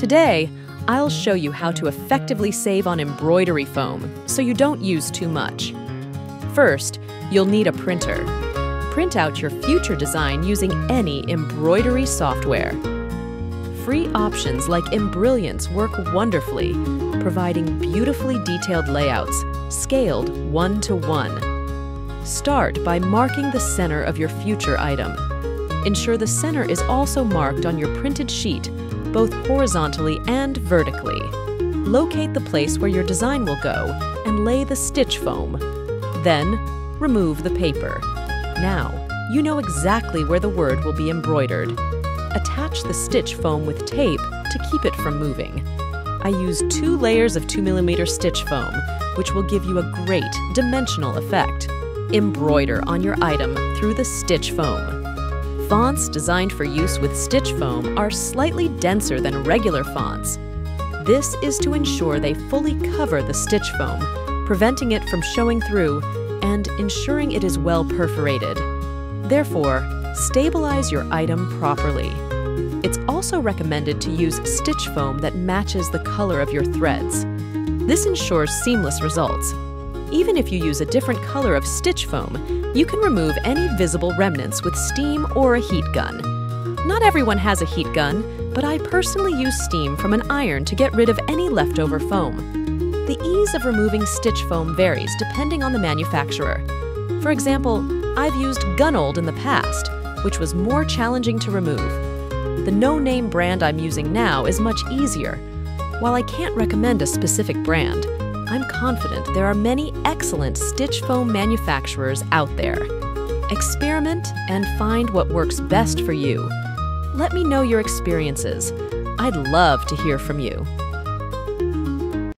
Today, I'll show you how to effectively save on embroidery foam so you don't use too much. First, you'll need a printer. Print out your future design using any embroidery software. Free options like Embrilliance work wonderfully, providing beautifully detailed layouts, scaled 1:1. Start by marking the center of your future item. Ensure the center is also marked on your printed sheet, both horizontally and vertically. Locate the place where your design will go and lay the stitch foam. Then, remove the paper. Now, you know exactly where the word will be embroidered. Attach the stitch foam with tape to keep it from moving. I use 2 layers of 2mm stitch foam, which will give you a great dimensional effect. Embroider on your item through the stitch foam. Fonts designed for use with stitch foam are slightly denser than regular fonts. This is to ensure they fully cover the stitch foam, preventing it from showing through and ensuring it is well perforated. Therefore, stabilize your item properly. It's also recommended to use stitch foam that matches the color of your threads. This ensures seamless results. Even if you use a different color of stitch foam, you can remove any visible remnants with steam or a heat gun. Not everyone has a heat gun, but I personally use steam from an iron to get rid of any leftover foam. The ease of removing stitch foam varies depending on the manufacturer. For example, I've used Gunold in the past, which was more challenging to remove. The no-name brand I'm using now is much easier. While I can't recommend a specific brand, I'm confident there are many excellent stitch foam manufacturers out there. Experiment and find what works best for you. Let me know your experiences. I'd love to hear from you.